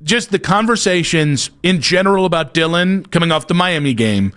just the conversations in general about Dillon coming off the Miami game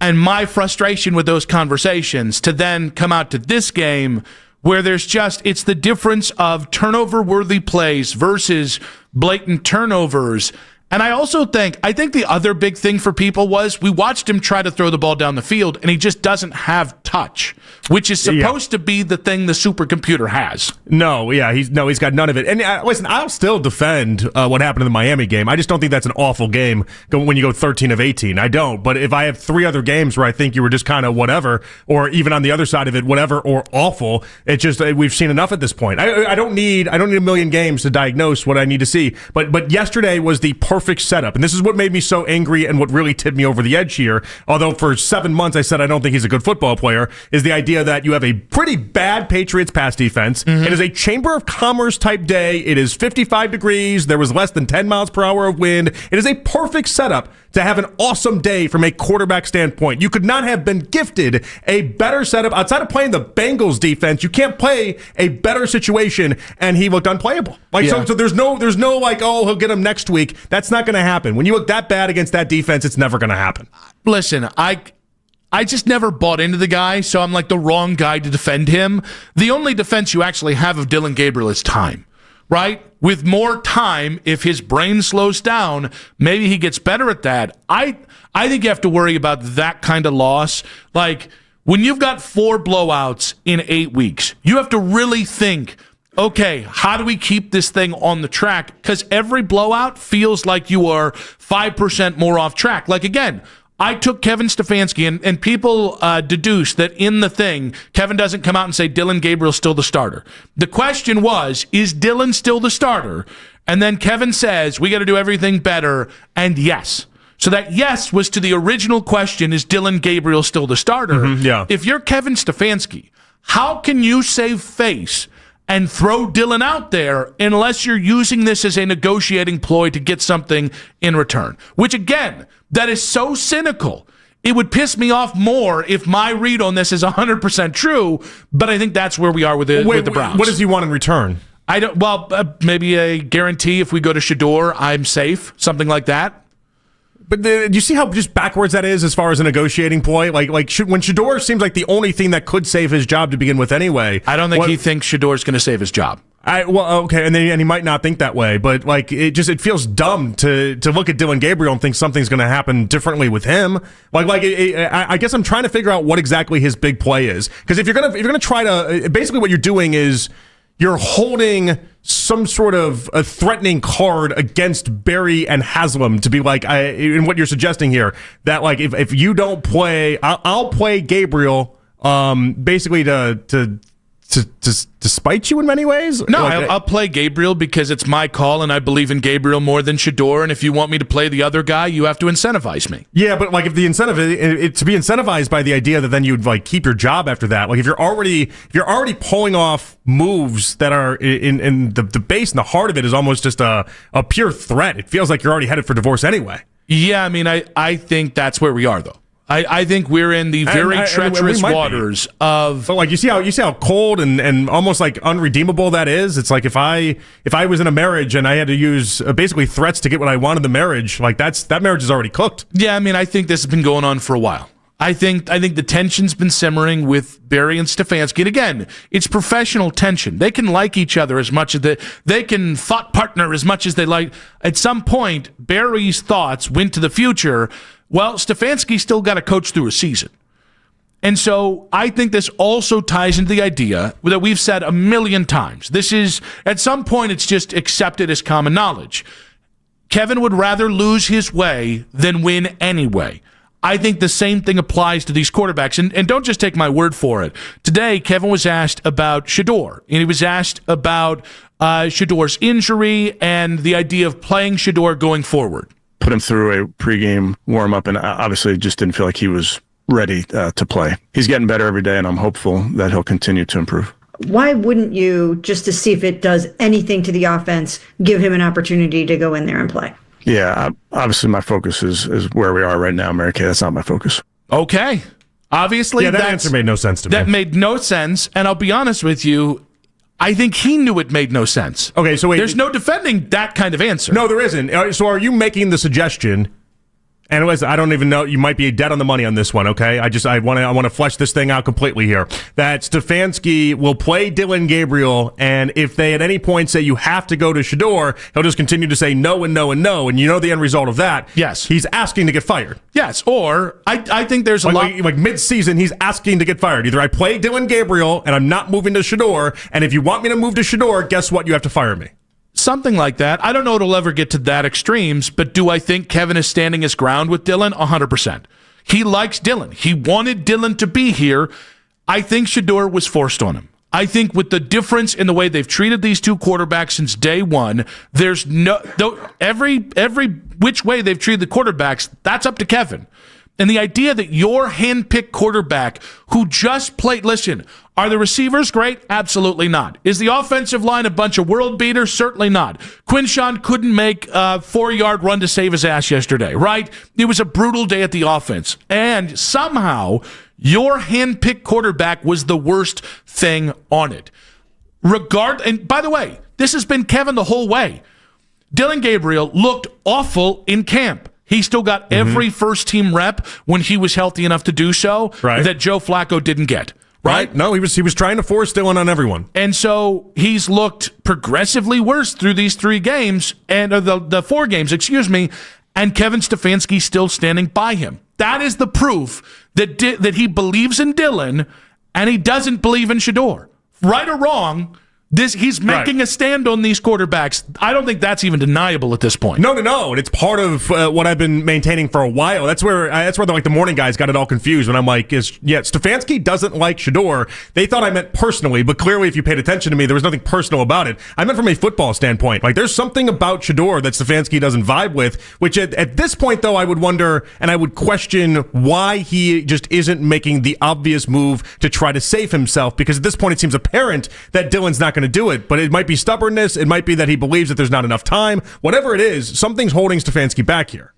and my frustration with those conversations to then come out to this game where it's the difference of turnover-worthy plays versus blatant turnovers. And I think the other big thing for people was we watched him try to throw the ball down the field, and he just doesn't have touch, which is supposed to be the thing the supercomputer has. He's got none of it. And listen, I'll still defend what happened in the Miami game. I just don't think that's an awful game when you go 13 of 18. I don't. But if I have 3 other games where I think you were just kind of whatever, or even on the other side of it, whatever or awful, it's just we've seen enough at this point. I don't need a million games to diagnose what I need to see. But yesterday was the perfect setup, and this is what made me so angry and what really tipped me over the edge here, although for 7 months I said I don't think he's a good football player, is the idea that you have a pretty bad Patriots pass defense. Mm-hmm. It is a Chamber of Commerce type day. It is 55 degrees. There was less than 10 miles per hour of wind. It is a perfect setup to have an awesome day from a quarterback standpoint. You could not have been gifted a better setup outside of playing the Bengals defense. You can't play a better situation, and he looked unplayable. So there's no he'll get him next week. That's not going to happen. When you look that bad against that defense, it's never going to happen. Listen, I just never bought into the guy, so I'm like the wrong guy to defend him. The only defense you actually have of Dillon Gabriel is time, right? With more time, if his brain slows down, maybe he gets better at that. I think you have to worry about that kind of loss. Like, when you've got 4 blowouts in 8 weeks, you have to really think, okay, how do we keep this thing on the track? Because every blowout feels like you are 5% more off track. Like, again, I took Kevin Stefanski, and people deduce that in the thing, Kevin doesn't come out and say Dillon Gabriel's still the starter. The question was, is Dillon still the starter? And then Kevin says, we got to do everything better, and yes. So that yes was to the original question, is Dillon Gabriel still the starter? Mm-hmm, yeah. If you're Kevin Stefanski, how can you save face and throw Dillon out there unless you're using this as a negotiating ploy to get something in return? Which, again, that is so cynical. It would piss me off more if my read on this is 100% true, but I think that's where we are with the Browns. What does he want in return? I don't. Well, maybe a guarantee if we go to Shedeur, I'm safe, something like that. But do you see how just backwards that is as far as a negotiating ploy? When Shedeur seems like the only thing that could save his job to begin with anyway. I don't think he thinks Shedeur's going to save his job. Okay, and he might not think that way, but it feels dumb to look at Dillon Gabriel and think something's going to happen differently with him. I guess I'm trying to figure out what exactly his big play is, because if you're gonna try to, basically what you're doing is you're holding some sort of a threatening card against Barry and Haslam to be in what you're suggesting here, that if you don't play, I'll play Gabriel, basically to spite you in many ways? No, I'll play Gabriel because it's my call, and I believe in Gabriel more than Shedeur, and if you want me to play the other guy, you have to incentivize me. Yeah, but if the incentive to be incentivized by the idea that then you'd keep your job after that, if you're already pulling off moves that are in the base and the heart of it is almost just a pure threat. It feels like you're already headed for divorce anyway. Yeah, I mean, I think that's where we are, though. I think we're in the very treacherous waters of. But you see how cold and almost unredeemable that is. It's like if I was in a marriage and I had to use basically threats to get what I want in the marriage, that marriage is already cooked. Yeah, I mean, I think this has been going on for a while. I think the tension's been simmering with Barry and Stefanski. And again, it's professional tension. They can like each other as much as they can thought partner as much as they like. At some point, Barry's thoughts went to the future. Well, Stefanski's still got to coach through a season. And so I think this also ties into the idea that we've said a million times. This is, at some point, it's just accepted as common knowledge. Kevin would rather lose his way than win anyway. I think the same thing applies to these quarterbacks. And don't just take my word for it. Today, Kevin was asked about Shedeur, and he was asked about Shedeur's injury and the idea of playing Shedeur going forward. Put him through a pregame warm-up, and obviously just didn't feel like he was ready to play. He's getting better every day, and I'm hopeful that he'll continue to improve. Why wouldn't you, just to see if it does anything to the offense, give him an opportunity to go in there and play? Yeah, obviously my focus is where we are right now, Mary Kay. That's not my focus. Okay. Obviously, that answer made no sense to me. That made no sense, and I'll be honest with you, I think he knew it made no sense. Okay, so wait. There's no defending that kind of answer. No, there isn't. So are you making the suggestion? And listen, I don't even know. You might be dead on the money on this one. Okay, I want to flesh this thing out completely here. That Stefanski will play Dillon Gabriel, and if they at any point say you have to go to Shedeur, he'll just continue to say no and no and no, and you know the end result of that. Yes, he's asking to get fired. Yes, or I think there's a lot like mid-season, he's asking to get fired. Either I play Dillon Gabriel and I'm not moving to Shedeur, and if you want me to move to Shedeur, guess what? You have to fire me. Something like that. I don't know it'll ever get to that extremes, but do I think Kevin is standing his ground with Dillon? 100%. He likes Dillon. He wanted Dillon to be here. I think Shedeur was forced on him. I think with the difference in the way they've treated these two quarterbacks since day one, there's every which way they've treated the quarterbacks, that's up to Kevin. And the idea that your hand-picked quarterback who just played, listen, are the receivers great? Absolutely not. Is the offensive line a bunch of world beaters? Certainly not. Quinshawn couldn't make a 4-yard run to save his ass yesterday, right? It was a brutal day at the offense. And somehow, your hand-picked quarterback was the worst thing on it. And by the way, this has been Kevin the whole way. Dillon Gabriel looked awful in camp. He still got every first-team rep when he was healthy enough to do so that Joe Flacco didn't get. Right? No, he was trying to force Dillon on everyone. And so he's looked progressively worse through these 3 games, and the 4 games, and Kevin Stefanski still standing by him. That is the proof that he believes in Dillon and he doesn't believe in Shedeur. Right or wrong, he's making a stand on these quarterbacks. I don't think that's even deniable at this point. No. And it's part of what I've been maintaining for a while. That's where the morning guys got it all confused when I'm like, Stefanski doesn't like Shedeur. They thought I meant personally, but clearly if you paid attention to me, there was nothing personal about it. I meant from a football standpoint. Like there's something about Shedeur that Stefanski doesn't vibe with, which at this point though, I would wonder and I would question why he just isn't making the obvious move to try to save himself, because at this point it seems apparent that Dillon's not going to do it, but it might be stubbornness. It might be that he believes that there's not enough time. Whatever it is, something's holding Stefanski back here.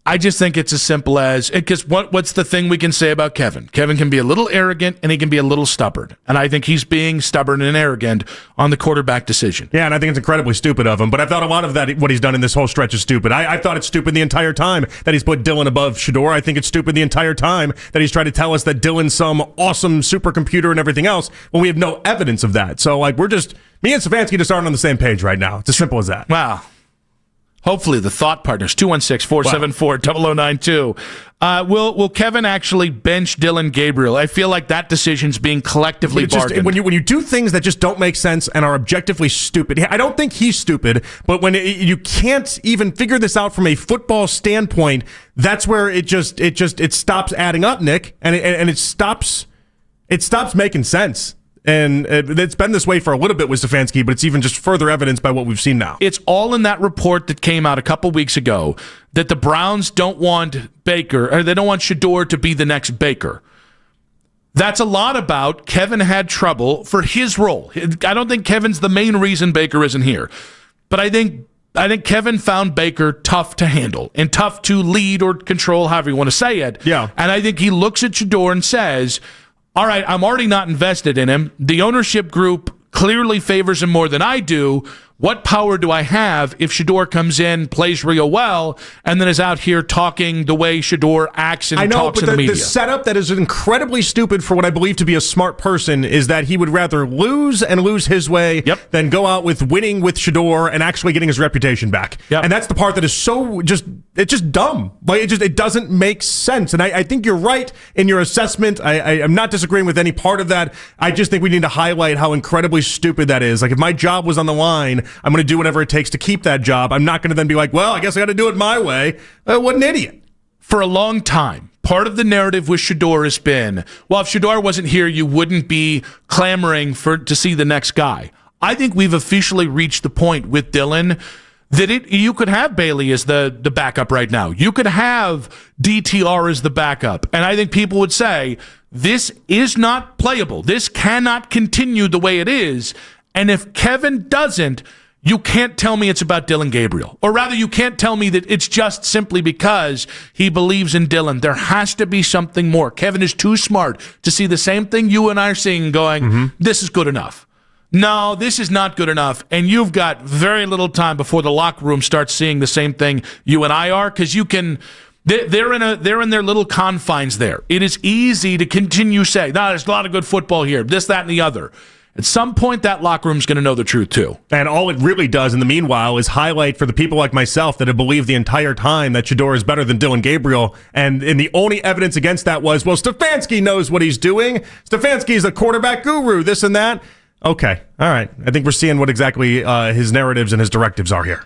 I just think it's as simple as, because what's the thing we can say about Kevin? Kevin can be a little arrogant and he can be a little stubborn. And I think he's being stubborn and arrogant on the quarterback decision. Yeah, and I think it's incredibly stupid of him. But I thought a lot of that, what he's done in this whole stretch is stupid. I thought it's stupid the entire time that he's put Dillon above Shedeur. I think it's stupid the entire time that he's tried to tell us that Dillon's some awesome supercomputer and everything else when we have no evidence of that. So, me and Stefanski just aren't on the same page right now. It's as simple as that. Wow. Hopefully the thought partners, 216-474-0092. Will Kevin actually bench Dillon Gabriel? I feel like that decision's being collectively bargained. When you do things that just don't make sense and are objectively stupid, I don't think he's stupid, but when you can't even figure this out from a football standpoint, that's where it stops adding up, Nick, and it stops making sense. And it's been this way for a little bit with Stefanski, but it's even just further evidence by what we've seen now. It's all in that report that came out a couple weeks ago that the Browns don't want Baker, or they don't want Shedeur to be the next Baker. That's a lot about Kevin had trouble for his role. I don't think Kevin's the main reason Baker isn't here. But I think Kevin found Baker tough to handle and tough to lead or control, however you want to say it. Yeah. And I think he looks at Shedeur and says, all right, I'm already not invested in him. The ownership group clearly favors him more than I do. What power do I have if Shedeur comes in, plays real well, and then is out here talking the way Shedeur acts and talks in the media? The setup that is incredibly stupid for what I believe to be a smart person is that he would rather lose and lose his way than go out with winning with Shedeur and actually getting his reputation back. Yep. And that's the part that is it's just dumb. It doesn't make sense. And I think you're right in your assessment. I'm not disagreeing with any part of that. I just think we need to highlight how incredibly stupid that is. Like, if my job was on the line, I'm going to do whatever it takes to keep that job. I'm not going to then be like, well, I guess I got to do it my way. What an idiot. For a long time, part of the narrative with Shedeur has been, well, if Shedeur wasn't here, you wouldn't be clamoring to see the next guy. I think we've officially reached the point with Dillon that you could have Bailey as the backup right now. You could have DTR as the backup. And I think people would say, this is not playable. This cannot continue the way it is. And if Kevin doesn't, you can't tell me it's about Dillon Gabriel. Or rather, you can't tell me that it's just simply because he believes in Dillon. There has to be something more. Kevin is too smart to see the same thing you and I are seeing going, this is good enough. no, this is not good enough, and you've got very little time before the locker room starts seeing the same thing you and I are, because you can. They're in their little confines there. It is easy to continue saying, "No, there's a lot of good football here. This, that, and the other." At some point, that locker room's going to know the truth, too. And all it really does in the meanwhile is highlight for the people like myself that have believed the entire time that Shedeur is better than Dillon Gabriel. And the only evidence against that was, well, Stefanski knows what he's doing. Stefanski is a quarterback guru, this and that. Okay. All right. I think we're seeing what exactly his narratives and his directives are here.